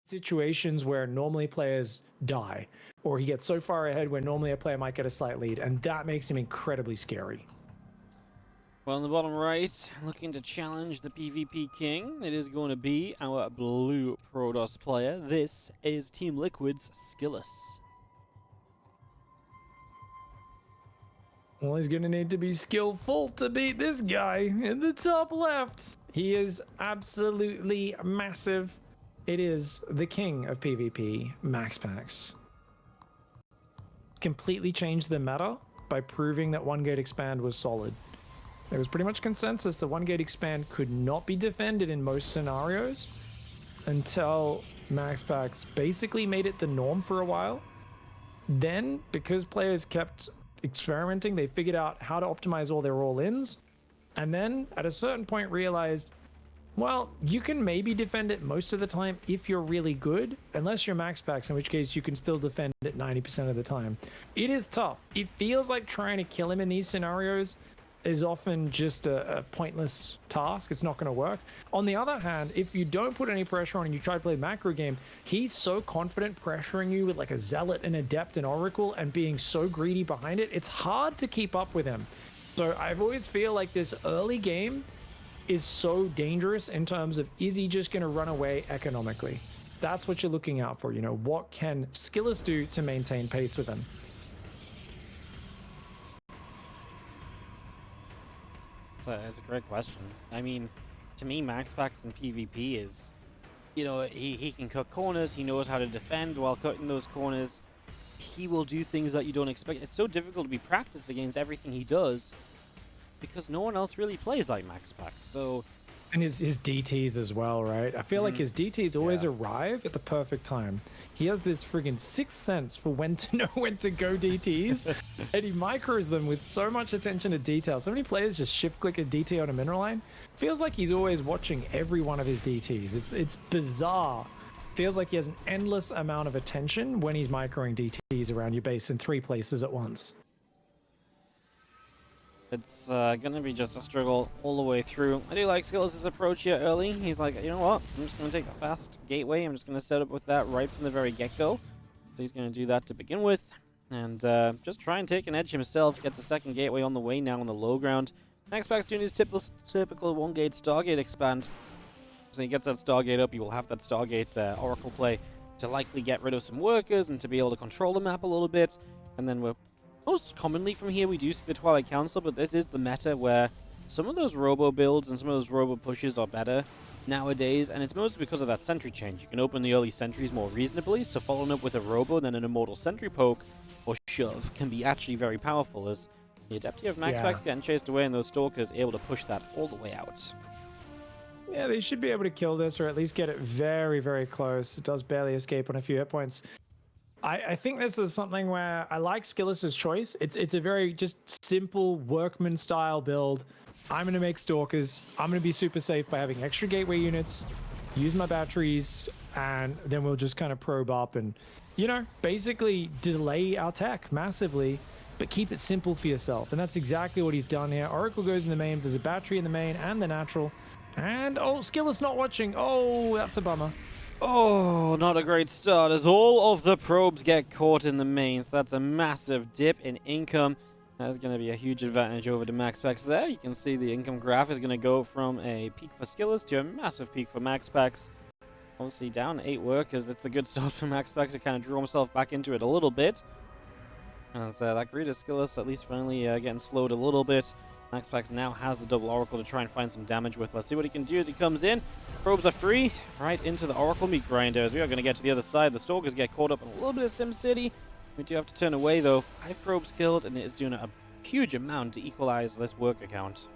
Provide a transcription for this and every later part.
situations where normally players die, or he gets so far ahead where normally a player might get a slight lead, and that makes him incredibly scary. Well, in the bottom right, looking to challenge the PvP king, it is going to be our blue Protoss player. This is Team Liquid's SKillous. Well, he's going to need to be skillful to beat this guy in the top left. He is absolutely massive. It is the king of PvP, MaxPax. Completely changed the meta by proving that one gate expand was solid. There was pretty much consensus that one gate expand could not be defended in most scenarios until MaxPax basically made it the norm for a while. Then, because players kept experimenting, they figured out how to optimize all their all-ins, and then at a certain point realized, well, you can maybe defend it most of the time if you're really good, unless you're MaxPax, in which case you can still defend it 90% of the time. It is tough. It feels like trying to kill him in these scenarios is often just a pointless task. It's not going to work. On the other hand, if you don't put any pressure on and you try to play macro game, he's so confident pressuring you with like a Zealot, an Adept, and Oracle, and being so greedy behind it, it's hard to keep up with him. So I've always feel like this early game is so dangerous in terms of, is he just going to run away economically? That's what you're looking out for. You know, what can SKillous do to maintain pace with him? That's a great question. I mean, to me, MaxPax in PvP is, you know, he can cut corners, he knows how to defend while cutting those corners. He will do things that you don't expect. It's so difficult to be practiced against everything he does because no one else really plays like MaxPax. So, and his DTs as well, right? I feel like his DTs always arrive at the perfect time. He has this friggin' sixth sense for when to know when to go DTs, and he micros them with so much attention to detail. So many players just shift click a DT on a mineral line. Feels like he's always watching every one of his DTs. It's bizarre. Feels like he has an endless amount of attention when he's microing DTs around your base in 3 places at once. It's going to be just a struggle all the way through. I do like SKillous' approach here early. He's like, you know what? I'm just going to take the fast gateway. I'm just going to set up with that right from the very get-go. So he's going to do that to begin with. And just try and take an edge himself. Gets a second gateway on the way now on the low ground. MaxPax doing his typical one-gate Stargate expand. So he gets that Stargate up. He will have that Stargate Oracle play to likely get rid of some workers and to be able to control the map a little bit. And then we're most commonly from here we do see the Twilight Council, but this is the meta where some of those robo builds and some of those robo pushes are better nowadays, and it's mostly because of that sentry change. You can open the early sentries more reasonably, so following up with a robo, then an immortal sentry poke or shove can be actually very powerful, as the Adepti of MaxPax getting chased away and those Stalkers able to push that all the way out. Yeah, they should be able to kill this, or at least get it very, very close. It does barely escape on a few hit points. I think this is something where I like SKillous' choice. It's a very just simple workman style build. I'm going to make Stalkers. I'm going to be super safe by having extra gateway units, use my batteries, and then we'll just kind of probe up and, you know, basically delay our tech massively, but keep it simple for yourself. And that's exactly what he's done here. Oracle goes in the main. There's a battery in the main and the natural. And, oh, SKillous not watching. Oh, that's a bummer. Oh, not a great start, as all of the probes get caught in the main, so that's a massive dip in income. That's going to be a huge advantage over to MaxPax there. You can see the income graph is going to go from a peak for SKillous to a massive peak for MaxPax. Obviously down 8 workers, it's a good start for MaxPax to kind of draw himself back into it a little bit. As that greed of SKillous at least finally getting slowed a little bit. MaxPax now has the double Oracle to try and find some damage with. Let's see what he can do as he comes in. Probes are free, right into the Oracle meat grinder. As we are going to get to the other side, the Stalkers get caught up in a little bit of SimCity. We do have to turn away though. 5 probes killed, and it is doing a huge amount to equalize this worker count.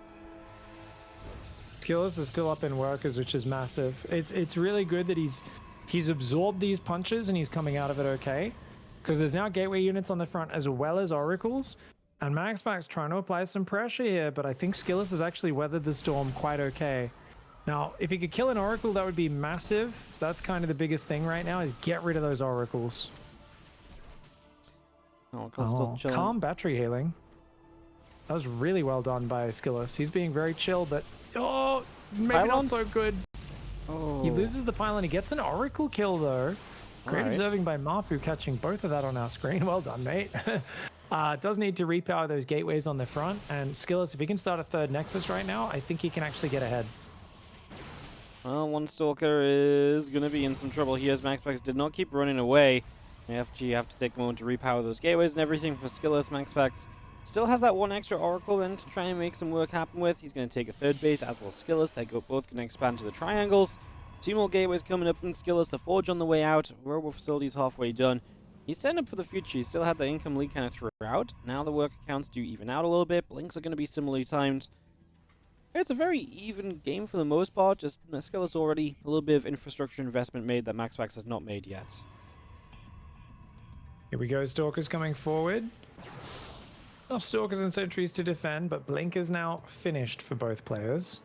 SKillous is still up in workers, which is massive. It's really good that he's absorbed these punches and he's coming out of it okay. Because there's now gateway units on the front as well as Oracles. And MaxPax trying to apply some pressure here, but I think SKillous has actually weathered the storm quite okay. Now, if he could kill an Oracle, that would be massive. That's kind of the biggest thing right now, is get rid of those Oracles. Still chilling. Calm battery healing. That was really well done by SKillous. He's being very chill, but maybe not so good. Oh. He loses the pylon. He gets an Oracle kill, though. Great Alright. observing by Mapu, catching both of that on our screen. Well done, mate. Does need to repower those gateways on the front. And SKillous, if he can start a third Nexus right now, I think he can actually get ahead. Well, one Stalker is going to be in some trouble here as MaxPax did not keep running away. AFG have to take a moment to repower those gateways and everything for SKillous. MaxPax still has that one extra Oracle then to try and make some work happen with. He's going to take a third base, as will SKillous. They both going to expand to the triangles. 2 more gateways coming up from SKillous. The Forge on the way out. Rural facilities halfway done. He's setting up for the future. He still had the income lead kind of throughout. Now the work accounts do even out a little bit. Blinks are going to be similarly timed. It's a very even game for the most part. Just SKillous already a little bit of infrastructure investment made that MaxPax has not made yet. Here we go. Stalkers coming forward. Enough Stalkers and Sentries to defend, but Blink is now finished for both players.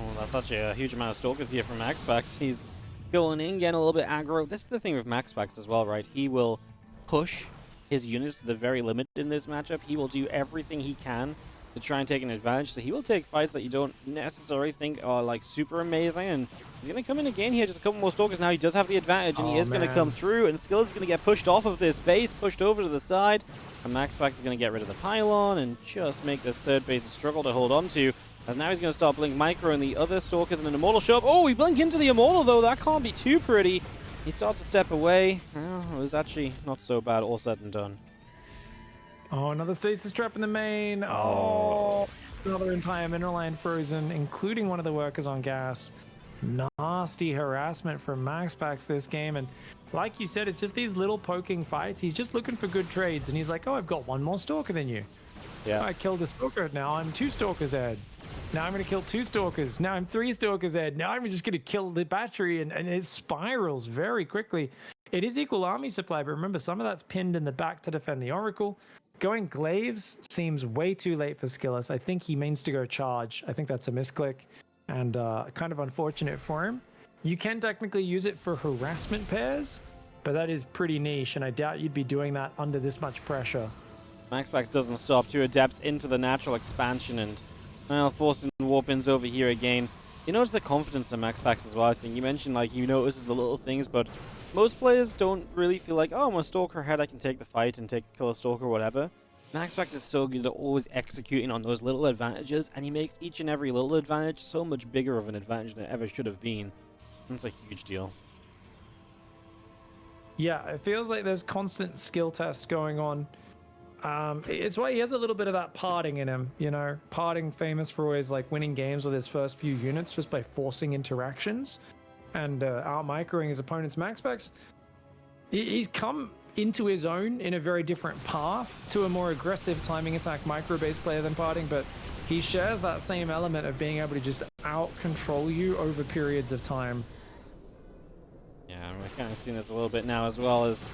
Oh, that's such a huge amount of Stalkers here from MaxPax. He's going in, getting a little bit aggro. This is the thing with MaxPax as well, right? He will push his units to the very limit in this matchup. He will do everything he can to try and take an advantage. So he will take fights that you don't necessarily think are like super amazing. And he's going to come in again here, just a couple more Stalkers now. He does have the advantage, and he is going to come through. And SKillous is going to get pushed off of this base, pushed over to the side. And MaxPax is going to get rid of the pylon and just make this third base a struggle to hold on to. As now he's going to start Blink Micro and the other Stalkers in an Immortal show up. Oh, we blink into the Immortal though. That can't be too pretty. He starts to step away. Oh, it was actually not so bad, all said and done. Oh, another stasis trap in the main. Oh, another entire mineral line frozen, including one of the workers on gas. Nasty harassment from MaxPax this game. And like you said, it's just these little poking fights. He's just looking for good trades. And he's like, oh, I've got one more Stalker than you. Yeah. I killed a Stalker. Now I'm 2 Stalkers ahead. Now I'm going to kill 2 Stalkers. Now I'm 3 Stalkers ahead. Now I'm just going to kill the battery. And it spirals very quickly. It is equal army supply, but remember, some of that's pinned in the back to defend the Oracle. Going Glaives seems way too late for SKillous. I think he means to go charge. I think that's a misclick and kind of unfortunate for him. You can technically use it for harassment pairs, but that is pretty niche, and I doubt you'd be doing that under this much pressure. MaxPax doesn't stop. 2 Adepts into the natural expansion, and well, forcing warp-ins over here again. You notice the confidence in MaxPax as well. I think you mentioned like he notices the little things, but most players don't really feel like, oh, I'm a Stalker ahead, I can take the fight and kill a Stalker or whatever. MaxPax is so good at always executing on those little advantages, and he makes each and every little advantage so much bigger of an advantage than it ever should have been. That's a huge deal. Yeah, it feels like there's constant skill tests going on. It's why he has a little bit of that parting in him, you know, parting famous for always like winning games with his first few units just by forcing interactions and out-microing his opponent's MaxPax. He's come into his own in a very different path to a more aggressive timing attack micro-based player than parting, but he shares that same element of being able to just out-control you over periods of time. Yeah, we're kind of seeing this a little bit now as well as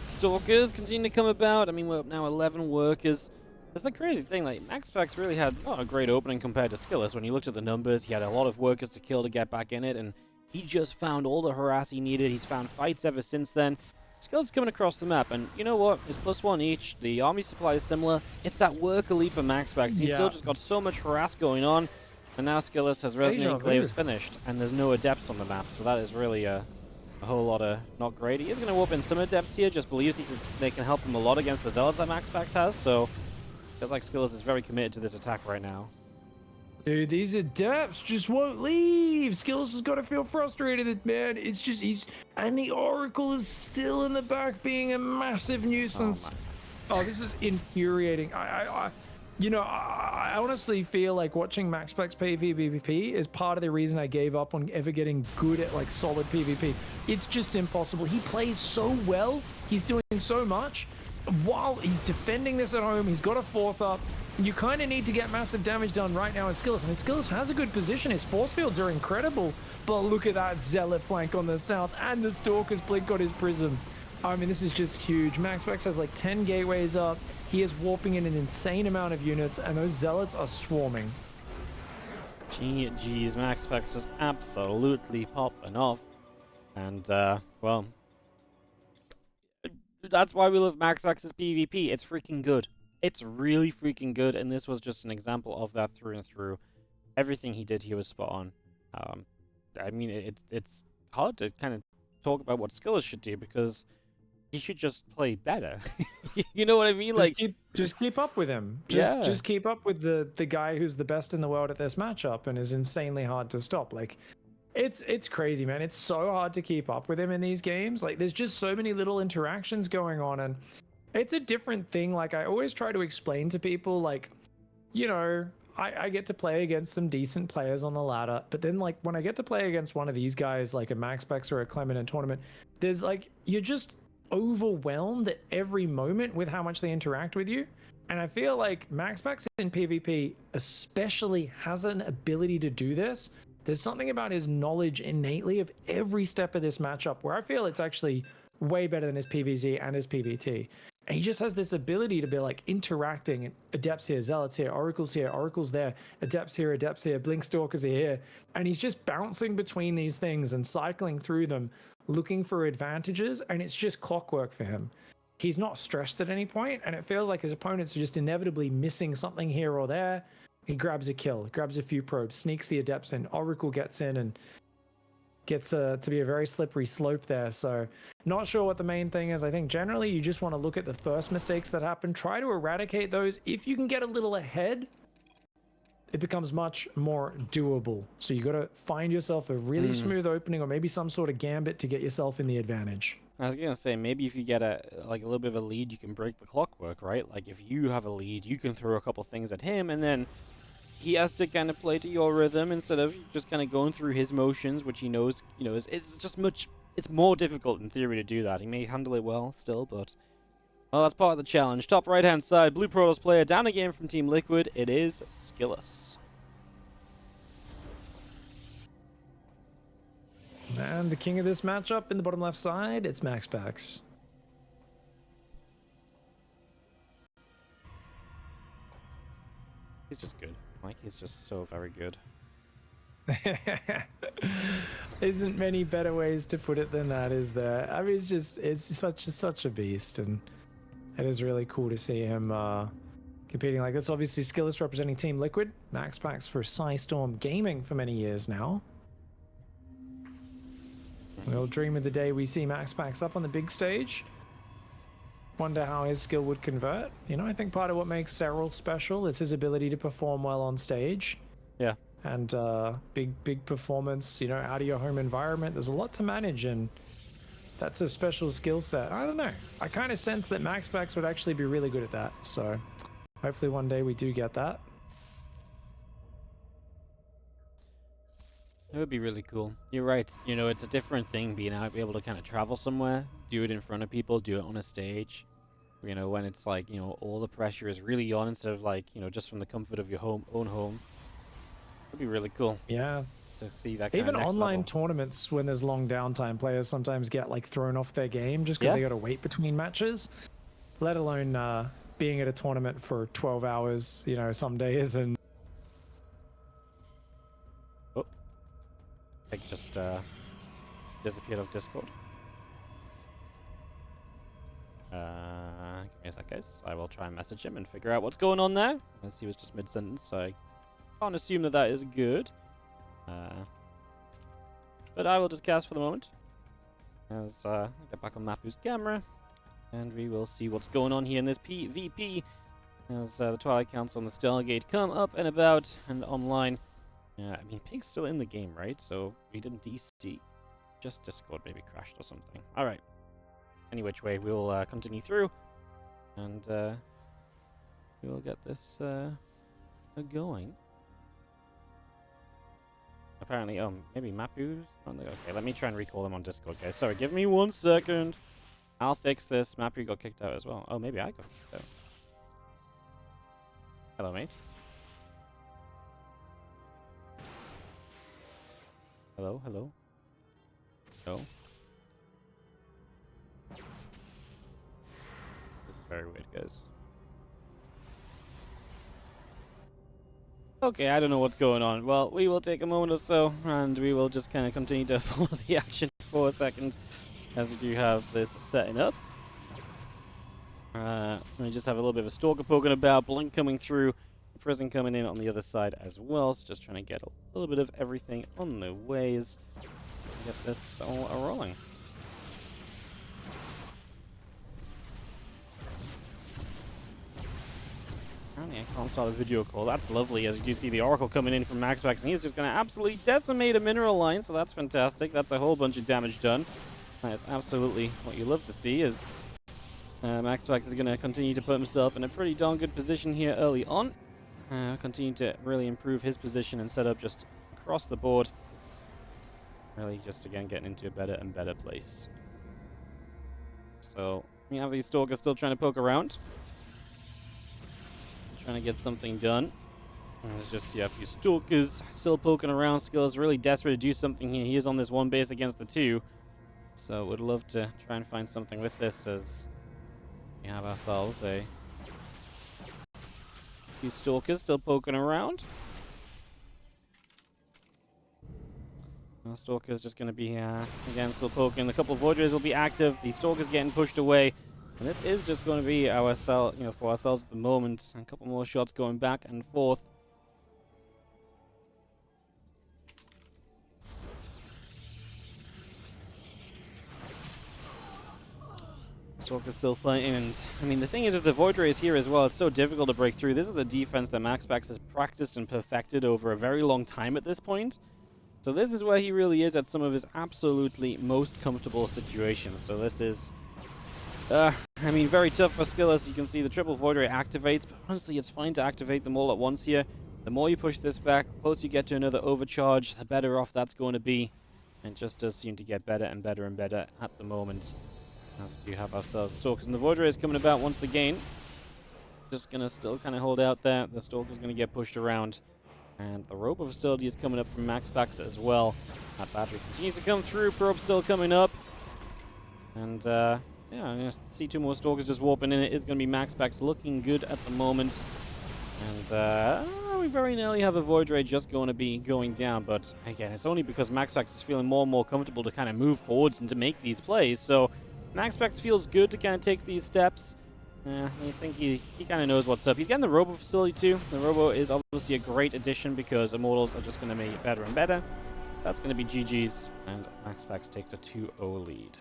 Stalkers continue to come about. I mean, we're up now 11 workers. That's the crazy thing, like, MaxPax really had not a great opening compared to SKillous. When you looked at the numbers, he had a lot of workers to kill to get back in it, and he just found all the harass he needed. He's found fights ever since then. SKillous coming across the map, and you know what? It's +1 each. The army supply is similar. It's that work elite for MaxPax. He's still just got so much harass going on, and now SKillous has Resonating Glaives finished, and there's no Adepts on the map, so that is really a whole lot of not great. He is going to warp in some Adepts here, just believes they can help him a lot against the Zealots that MaxPax has, so feels like SKillous is very committed to this attack right now. Dude, these Adepts just won't leave. SKillous has got to feel frustrated, man. It's just, and the Oracle is still in the back being a massive nuisance. Oh, this is infuriating. You know, I honestly feel like watching MaxPax play PvP is part of the reason I gave up on ever getting good at like solid PvP. It's just impossible. He plays so well. He's doing so much. While he's defending this at home, he's got a 4th up. You kind of need to get massive damage done right now as SKillous. I mean, SKillous has a good position. His force fields are incredible. But look at that Zealot flank on the south, and the Stalker's blink got his Prism. I mean, this is just huge. MaxPax has like 10 gateways up. He is warping in an insane amount of units, and those Zealots are swarming. Jeez, MaxPax just absolutely popping off. And, well, that's why we love MaxPax's PvP. It's freaking good. It's really freaking good, and this was just an example of that through and through. everything he did here was spot on. I mean, it's hard to kind of talk about what SKillous should do because he should just play better. You know what I mean? Like, just keep up with him. Just keep up with the guy who's the best in the world at this matchup and is insanely hard to stop. Like, it's crazy, man. It's so hard to keep up with him in these games. Like, there's just so many little interactions going on, and it's a different thing. Like, I always try to explain to people, like, you know, I get to play against some decent players on the ladder, but then, like, when I get to play against one of these guys, like a MaxPax or a Clem in a tournament, there's, like, you're just overwhelmed at every moment with how much they interact with you. And I feel like MaxPax in PvP especially has an ability to do this. There's something about his knowledge innately of every step of this matchup where I feel it's actually way better than his PvZ and his PvT. And he just has this ability to be like interacting, and Adepts here, Zealots here, Oracles there, Adepts here, Blinkstalkers are here. And he's just bouncing between these things and cycling through them, looking for advantages, and it's just clockwork for him. He's not stressed at any point, and it feels like his opponents are just inevitably missing something here or there. He grabs a kill, grabs a few probes, sneaks the Adepts in, Oracle gets in, and gets to be a very slippery slope there. So not sure what the main thing is. I think generally you just want to look at the first mistakes that happen, try to eradicate those. If you can get a little ahead, it becomes much more doable. So you got to find yourself a really smooth opening, or maybe some sort of gambit to get yourself in the advantage. I was gonna say, maybe if you get a little bit of a lead, you can break the clockwork, right? Like, if you have a lead, you can throw a couple things at him, and then he has to kind of play to your rhythm instead of just kind of going through his motions, which he knows, you know, it's more difficult in theory to do that. He may handle it well still, but, well, that's part of the challenge. Top right-hand side, Blue Protoss player down again from Team Liquid. It is SKillous. And the king of this matchup in the bottom left side, it's MaxPax. He's just good. Like, he's just so very good. Isn't many better ways to put it than that, is there? I mean, it's such a beast, and it is really cool to see him competing like this. Obviously, SKillous representing Team Liquid, MaxPax for Storm Gaming for many years now. We'll dream of the day we see MaxPax up on the big stage. Wonder how his skill would convert. You know, I think part of what makes Serral special is his ability to perform well on stage. Yeah. And big performance, you know, out of your home environment. There's a lot to manage, and that's a special skill set. I don't know. I kind of sense that MaxPax would actually be really good at that. So hopefully one day we do get that. It would be really cool. You're right. You know, it's a different thing being able to kind of travel somewhere, do it in front of people, do it on a stage. You know, when it's like, you know, all the pressure is really on instead of like, you know, just from the comfort of your own home. It'd be really cool. Yeah. To see that kind Even of next online level. Tournaments, when there's long downtime, players sometimes get like thrown off their game just because they got to wait between matches. Let alone being at a tournament for 12 hours, you know, some days, and I think just disappeared off Discord. Give me a sec, guys. I will try and message him and figure out what's going on there, as he was just mid-sentence, so I can't assume that is good. But I will just cast for the moment, as I get back on Mapu's camera, and we will see what's going on here in this PvP, as the Twilight Council and the Stargate come up and about and online. I mean, Pig's still in the game, right? So we didn't DC. Just Discord maybe crashed or something. Alright. Any which way, we'll continue through. And we will get this going. Apparently, maybe Mapu's on the... Okay, let me try and recall him on Discord, guys. Sorry, give me 1 second. I'll fix this. Mapu got kicked out as well. Oh, maybe I got kicked out. Hello, mate. Hello, hello. No. This is very weird, guys. Okay, I don't know what's going on. Well, we will take a moment or so, and we will just kind of continue to follow the action for a second, as we do have this setting up. We just have a little bit of a stalker poking about, blink coming through. Prison coming in on the other side as well, so just trying to get a little bit of everything on the ways. Get this all rolling. Apparently I can't start a video call. That's lovely, as you do see the Oracle coming in from MaxPax, and he's just going to absolutely decimate a mineral line, so that's fantastic. That's a whole bunch of damage done. That is absolutely what you love to see, is MaxPax is going to continue to put himself in a pretty darn good position here early on. Continue to really improve his position and set up just across the board. Really just, again, getting into a better and better place. So, we have these Stalkers still trying to poke around. Trying to get something done. And there's just, yeah, a few Stalkers still poking around. SKillous really desperate to do something here. He is on this one base against the two. So would love to try and find something with this, as we have ourselves a few Stalkers still poking around. Stalker's just going to be, again, still poking. The couple of Voiders will be active. The Stalker's getting pushed away. And this is just going to be for ourselves at the moment. A couple more shots going back and forth. Stalker's still fighting, and I mean, the thing is with the Void Rays here as well, it's so difficult to break through. This is the defense that MaxPax has practiced and perfected over a very long time at this point. So this is where he really is at some of his absolutely most comfortable situations. So this is, I mean, very tough for SKillous. You can see the triple Void Ray activates, but honestly, it's fine to activate them all at once here. The more you push this back, the closer you get to another overcharge, the better off that's going to be. And it just does seem to get better and better and better at the moment. As we do have ourselves Stalkers, and the Void Ray is coming about once again. Just going to still kind of hold out there. The Stalker's going to get pushed around. And the Robo facility is coming up from MaxPax as well. That battery continues to come through. Probe still coming up. And, yeah, see two more Stalkers just warping in. It is going to be MaxPax looking good at the moment. And, we very nearly have a Void Ray just going to be going down. But, again, it's only because MaxPax is feeling more and more comfortable to kind of move forwards and to make these plays. So, MaxPax feels good to kind of take these steps. I think he kind of knows what's up. He's getting the Robo facility too. The Robo is obviously a great addition because Immortals are just going to make it better and better. That's going to be GG's, and MaxPax takes a 2-0 lead.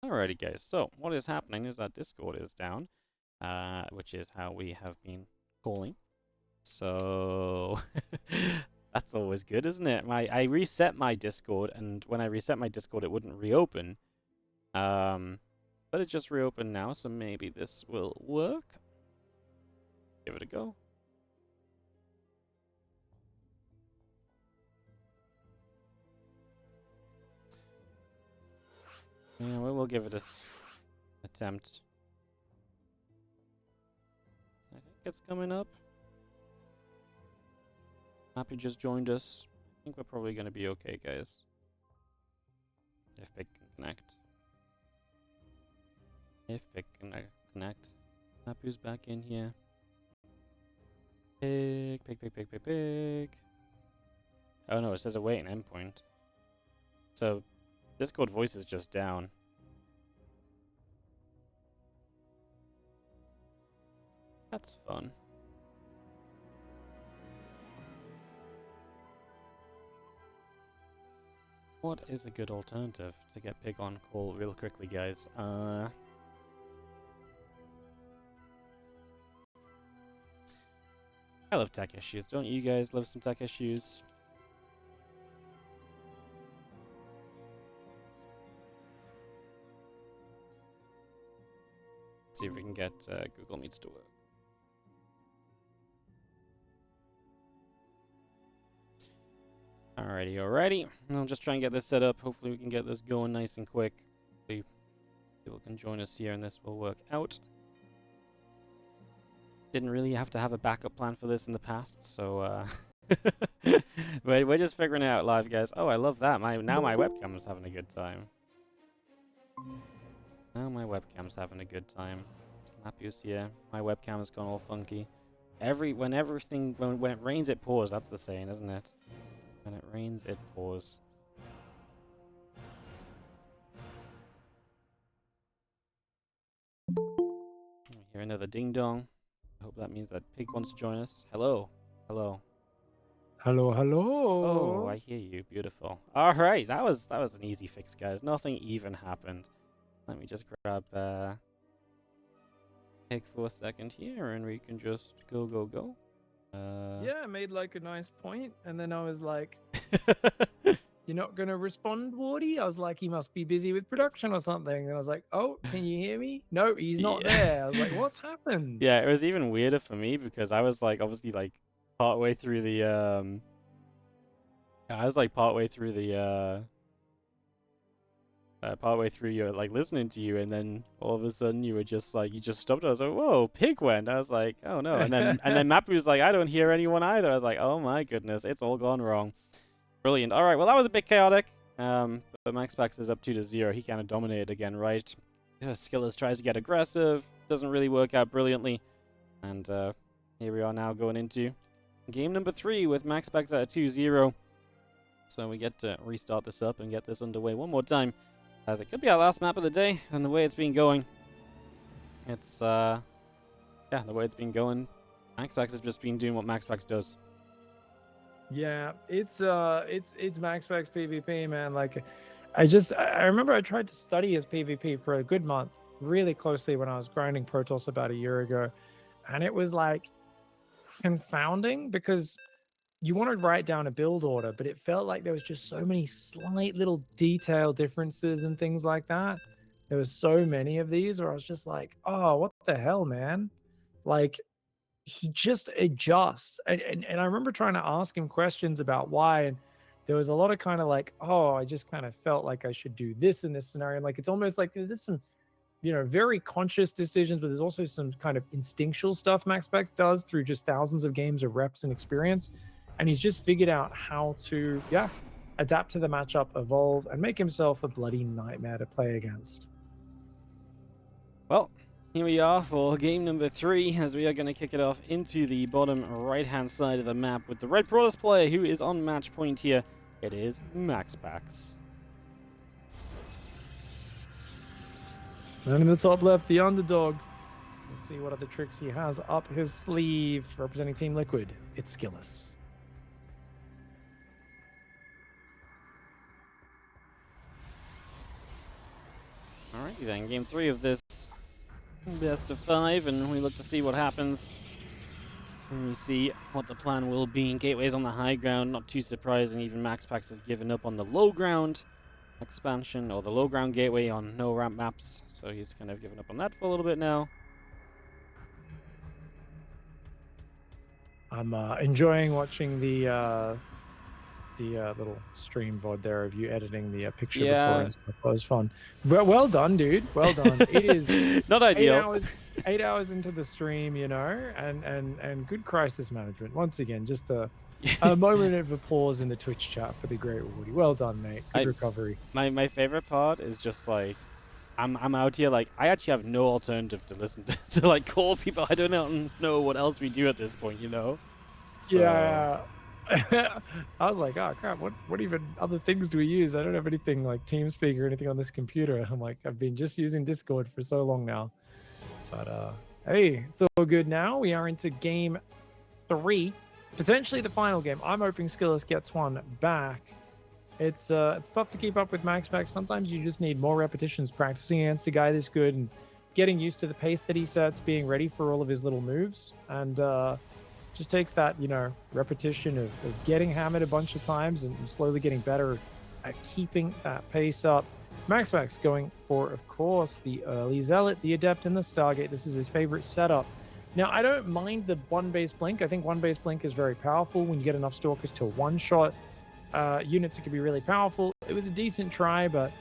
Alrighty guys, so what is happening is that Discord is down, which is how we have been calling. So that's always good, isn't it? I reset my Discord, and when I reset my Discord it wouldn't reopen. But it just reopened now, so maybe this will work. Give it a go. Yeah, we'll give it a attempt. I think it's coming up. Happy just joined us. I think we're probably going to be okay, guys. If they can connect. If Pick can connect. Mapu's back in here. Pick. Oh no, it says await an endpoint. So, Discord voice is just down. That's fun. What is a good alternative to get Pig on call real quickly, guys? I love tech issues. Don't you guys love some tech issues? Let's see if we can get Google Meets to work. Alrighty. I'll just try and get this set up. Hopefully we can get this going nice and quick. Hopefully people can join us here and this will work out. Didn't really have to have a backup plan for this in the past, so we're just figuring it out live, guys. Oh, I love that. Now my webcam's having a good time. Mapu's here. My webcam has gone all funky. When it rains, it pours. That's the saying, isn't it? When it rains, it pours. Hear another ding dong. I hope that means that Pig wants to join us. Hello. Hello. Hello, Oh, hello. I hear you. Beautiful. All right, that was an easy fix, guys. Nothing even happened. Let me just grab Pig for a second here, and we can just go. Yeah, I made like a nice point, and then I was like, "You're not gonna respond, Wardy?" I was like, "He must be busy with production or something." And I was like, "Oh, can you hear me?" No, he's not Yeah. there. I was like, "What's happened?" Yeah, it was even weirder for me because I was like, obviously, like partway through the I was like partway through the partway through your like listening to you, and then all of a sudden you were just like, you just stopped. I was like, whoa, Pig went. I was like, oh no. And then Mappy was like, I don't hear anyone either. I was like, oh my goodness, it's all gone wrong. Brilliant. All right, well that was a bit chaotic. But MaxPax is up 2-0. He kind of dominated again, right? SKillous tries to get aggressive, doesn't really work out brilliantly, and here we are now going into game number 3 with MaxPax at a 2-0. So we get to restart this up and get this underway one more time, as it could be our last map of the day. And the way it's been going, it's the way it's been going, MaxPax has just been doing what MaxPax does. Yeah, it's MaxPax PvP, man. Like, I remember I tried to study his PvP for a good month, really closely when I was grinding Protoss about a year ago, and it was like confounding because you want to write down a build order, but it felt like there was just so many slight little detail differences and things like that. There was so many of these where I was just like, oh, what the hell, man? Like, he just adjusts. And I remember trying to ask him questions about why. And there was a lot of kind of like, oh, I just kind of felt like I should do this in this scenario. And like, it's almost like there's some, very conscious decisions, but there's also some kind of instinctual stuff MaxPax does through just thousands of games of reps and experience. And he's just figured out how to, adapt to the matchup, evolve, and make himself a bloody nightmare to play against. Well, here we are for game number 3, as we are going to kick it off into the bottom right-hand side of the map with the red Protoss player who is on match point here. It is MaxPax. And in the top left, the underdog. We'll see what other tricks he has up his sleeve. Representing Team Liquid, it's SKillous. Alrighty then, game 3 of this best of 5, and we look to see what happens. And we see what the plan will be. Gateway's on the high ground, not too surprising. Even MaxPax has given up on the low ground expansion, or the low ground gateway on no ramp maps. So he's kind of given up on that for a little bit now. I'm enjoying watching the little stream VOD there of you editing the picture before and stuff. That was fun. Well done, dude. Well done. It is not ideal. 8 hours into the stream, and good crisis management. Once again, just a moment of applause in the Twitch chat for the great Woody. Well done, mate. Good recovery. My favorite part is just like, I'm out here, like, I actually have no alternative to listen to like, call people. I don't know what else we do at this point, So. Yeah. I was like, oh crap, what even other things do we use? I don't have anything like TeamSpeak or anything on this computer. I'm like, I've been just using Discord for so long now. But hey, it's all good now. We are into game 3, potentially the final game. I'm hoping SKillous gets one back. It's tough to keep up with MaxPax. Sometimes you just need more repetitions practicing against a guy this good and getting used to the pace that he sets, being ready for all of his little moves, and just takes that, repetition of getting hammered a bunch of times and slowly getting better at keeping that pace up. MaxPax going for, of course, the early Zealot, the Adept, and the Stargate. This is his favorite setup. Now, I don't mind the one-base blink. I think one-base blink is very powerful when you get enough Stalkers to one-shot units. It can be really powerful. It was a decent try, but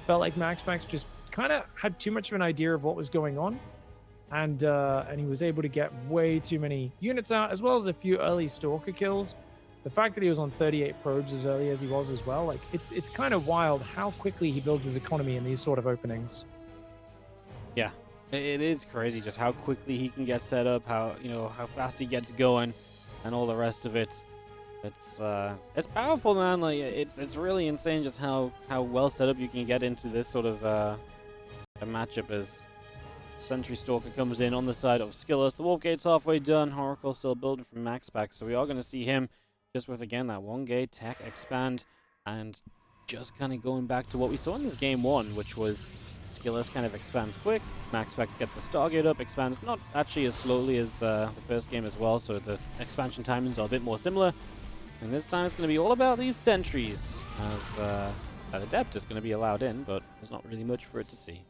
felt like MaxPax just kind of had too much of an idea of what was going on. And he was able to get way too many units out, as well as a few early Stalker kills. The fact that he was on 38 probes as early as he was as well, like, it's kind of wild how quickly he builds his economy in these sort of openings. Yeah, it is crazy just how quickly he can get set up, how fast he gets going, and all the rest of it. It's powerful, man. Like, it's really insane just how well set up you can get into this sort of a matchup as Sentry Stalker comes in on the side of SKillous. The Warp Gate's halfway done. Oracle still building from MaxPax, so we are going to see him just with, again, that 1 gate tech expand, and just kind of going back to what we saw in this game 1, which was SKillous kind of expands quick. MaxPax gets the Stargate up, expands not actually as slowly as the first game as well, so the expansion timings are a bit more similar. And this time it's going to be all about these sentries, as that Adept is going to be allowed in, but there's not really much for it to see.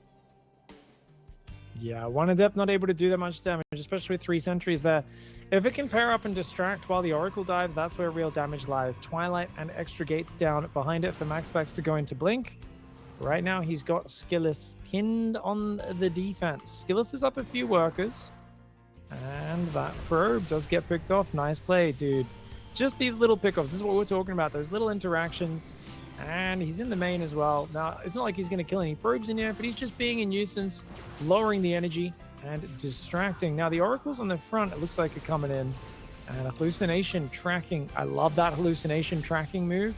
Yeah, one Adept not able to do that much damage, especially with 3 sentries there. If it can pair up and distract while the Oracle dives, that's where real damage lies. Twilight and extra gates down behind it for MaxPax to go into Blink. Right now, he's got Skillous pinned on the defense. Skillous is up a few workers. And that probe does get picked off. Nice play, dude. Just these little pickoffs. This is what we're talking about. Those little interactions. And he's in the main as well. Now, it's not like he's going to kill any probes in here, but he's just being a nuisance, lowering the energy and distracting. Now, the Oracles on the front, it looks like are coming in. And hallucination tracking. I love that hallucination tracking move.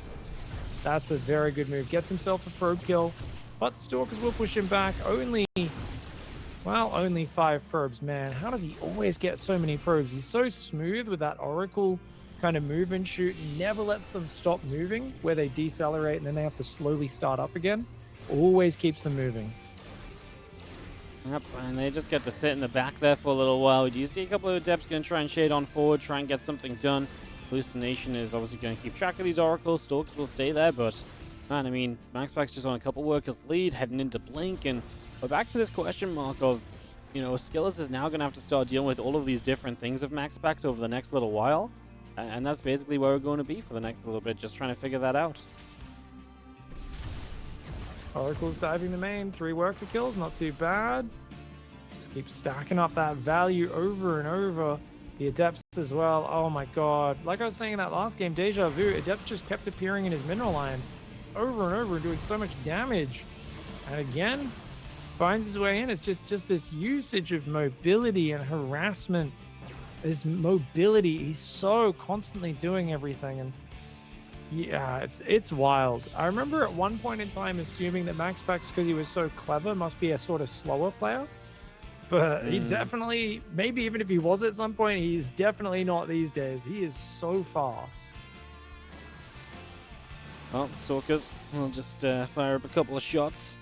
That's a very good move. Gets himself a probe kill, but the Stalkers will push him back. Only 5 probes, man. How does he always get so many probes? He's so smooth with that Oracle kind of move and shoot. He never lets them stop moving, where they decelerate and then they have to slowly start up again. Always keeps them moving. Yep, and they just get to sit in the back there for a little while. Do you see a couple of Adepts going to try and shade on forward, try and get something done? Hallucination is obviously going to keep track of these Oracles. Stalkers will stay there, but man, I mean, MaxPax just on a couple workers lead, heading into Blink, and we're back to this question mark of, you know, Skillous is now going to have to start dealing with all of these different things of MaxPax over the next little while. And that's basically where we're going to be for the next little bit, just trying to figure that out. Oracle's diving the main, 3 worker kills, not too bad. Just keep stacking up that value over and over. The Adepts as well, oh my god. Like I was saying in that last game, Deja Vu, Adepts just kept appearing in his mineral line over and over and doing so much damage. And again, finds his way in. It's just this usage of mobility and harassment. His mobility, he's so constantly doing everything, and yeah, it's wild. I remember at one point in time assuming that MaxPax, because he was so clever, must be a sort of slower player, but he definitely, maybe even if he was at some point, he's definitely not these days. He is so fast. Well, Stalkers, we'll just fire up a couple of shots.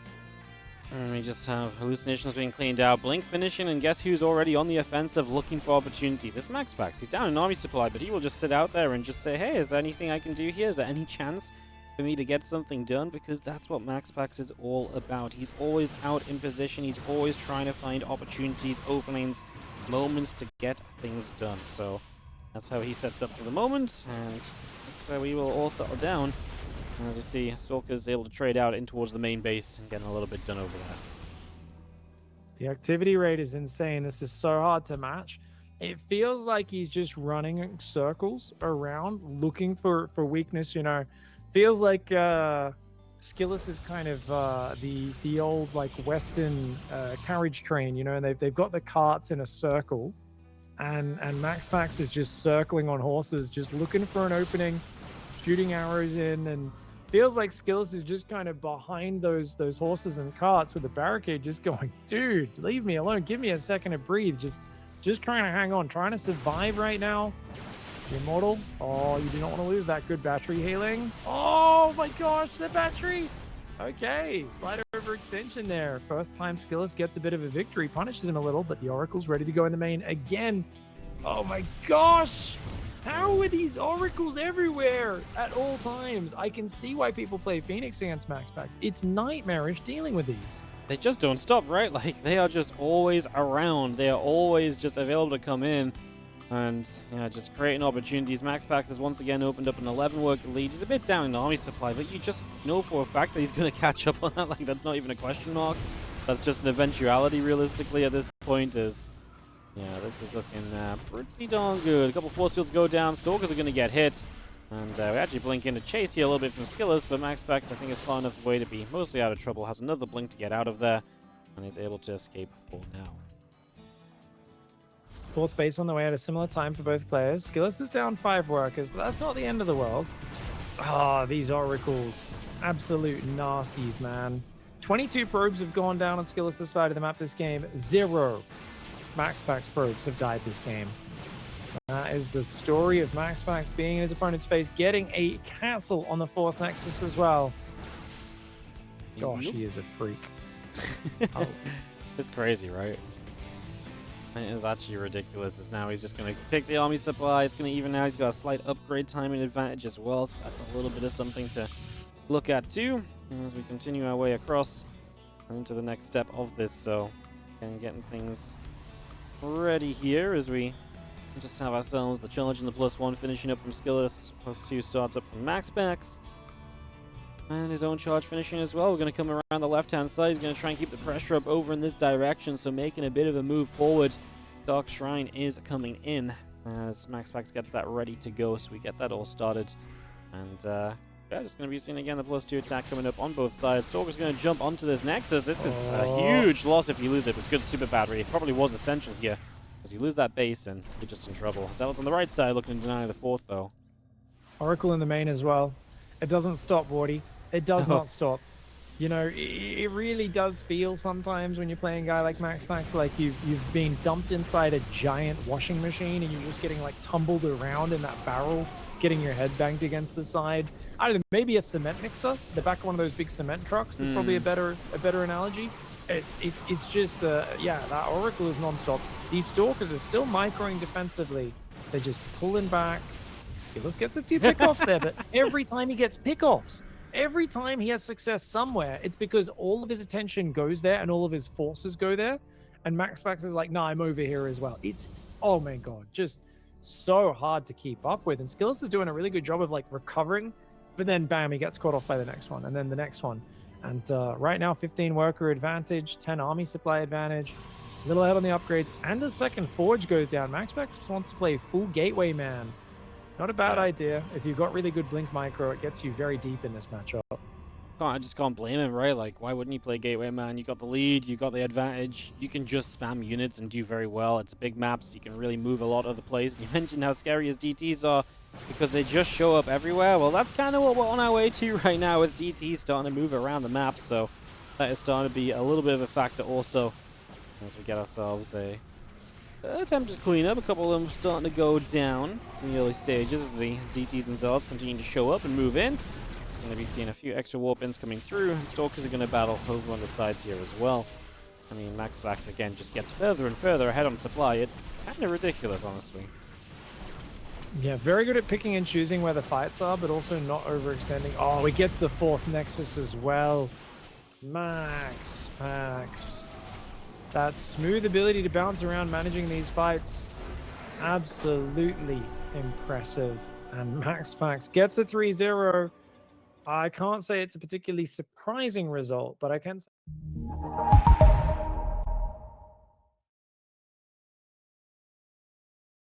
And we just have hallucinations being cleaned out, Blink finishing, and guess who's already on the offensive looking for opportunities? It's MaxPax. He's down in army supply, but he will just sit out there and just say, hey, is there anything I can do here? Is there any chance for me to get something done? Because that's what MaxPax is all about. He's always out in position. He's always trying to find opportunities, openings, moments to get things done. So that's how he sets up for the moment, and that's where we will all settle down. As we see, Stalker's able to trade out in towards the main base and getting a little bit done over there. The activity rate is insane. This is so hard to match. It feels like he's just running circles around looking for weakness, you know. Feels like Skillous is kind of the old like Western carriage train, you know, and they've got the carts in a circle, and MaxPax is just circling on horses, just looking for an opening, shooting arrows in, and feels like Skillous is just kind of behind those horses and carts with the barricade, just going, dude, leave me alone, give me a second to breathe, just trying to hang on, trying to survive right now. Immortal, oh, you do not want to lose that good battery healing. Oh my gosh, the battery. Okay, slider overextension there. First time Skillous gets a bit of a victory, punishes him a little, but the Oracle's ready to go in the main again. Oh my gosh, how are these Oracles everywhere at all times? I can see why people play Phoenix against MaxPax. It's nightmarish dealing with these. They just don't stop, right? Like, they are just always around. They are always just available to come in and, yeah, just creating opportunities. MaxPax has once again opened up an 11-worker lead. He's a bit down in army supply, but you just know for a fact that he's going to catch up on that. Like, that's not even a question mark. That's just an eventuality, realistically, at this point. Yeah, this is looking pretty darn good. A couple force fields go down. Stalkers are going to get hit. And we actually blink into chase here a little bit from Skillous, but MaxPax, I think, is far enough away to be mostly out of trouble. Has another blink to get out of there, and is able to escape for now. Fourth base on the way at a similar time for both players. Skillous is down 5 workers, but that's not the end of the world. Ah, these Oracles. Absolute nasties, man. 22 probes have gone down on SKillous' side of the map this game. 0 MaxPax probes have died this game. That is the story of MaxPax being in his opponent's face, getting a castle on the 4th Nexus as well. Gosh, he is a freak. Oh. It's crazy, right? It is actually ridiculous. As now he's just going to take the army supply. It's going to even now. He's got a slight upgrade timing advantage as well. So that's a little bit of something to look at too as we continue our way across into the next step of this. So, again, getting things ready here as we just have ourselves the challenge and the +1 finishing up from SKillous. +2 starts up from MaxPax. And his own charge finishing as well. We're going to come around the left-hand side. He's going to try and keep the pressure up over in this direction, so making a bit of a move forward. Dark Shrine is coming in as MaxPax gets that ready to go, so we get that all started. And yeah, just going to be seeing again the +2 attack coming up on both sides. Stalker's going to jump onto this Nexus. This is a huge loss if you lose it with good super battery. It probably was essential here, because you lose that base and you're just in trouble. Zealot's on the right side looking to deny the 4th, though. Oracle in the main as well. It doesn't stop, Wardy. It does not stop. You know, it really does feel sometimes when you're playing a guy like MaxPax like you've been dumped inside a giant washing machine and you're just getting like tumbled around in that barrel, getting your head banged against the side. I don't know, maybe a cement mixer, the back of one of those big cement trucks is probably a better analogy. It's just yeah, that Oracle is non-stop. These Stalkers are still microing defensively. They're just pulling back. SKillous gets a few pickoffs there, but every time he gets pickoffs, every time he has success somewhere, it's because all of his attention goes there and all of his forces go there. And MaxPax is like, nah, I'm over here as well. It's, oh my God, just so hard to keep up with. And SKillous is doing a really good job of like recovering, but then bam, he gets caught off by the next one and then the next one. And right now, 15 worker advantage, 10 army supply advantage, a little ahead on the upgrades, and a second forge goes down. MaxPax just wants to play full gateway man. Not a bad idea. If you've got really good blink micro, it gets you very deep in this matchup. I just can't blame him, right? Like, why wouldn't you play Gateway Man? You got the lead, you got the advantage. You can just spam units and do very well. It's a big map, so you can really move a lot of the plays. And you mentioned how scary his DTs are because they just show up everywhere. Well, that's kind of what we're on our way to right now with DTs starting to move around the map. So that is starting to be a little bit of a factor also as we get ourselves a attempted cleanup. A couple of them starting to go down in the early stages as the DTs and Zealots continue to show up and move in. It's going to be seeing a few extra warp-ins coming through, and Stalkers are going to battle over on the sides here as well. I mean, MaxPax again just gets further and further ahead on supply. It's kind of ridiculous, honestly. Yeah, very good at picking and choosing where the fights are, but also not overextending. Oh, he gets the 4th Nexus as well. MaxPax. That smooth ability to bounce around managing these fights, absolutely impressive. And MaxPax gets a 3-0. I can't say it's a particularly surprising result, but I can say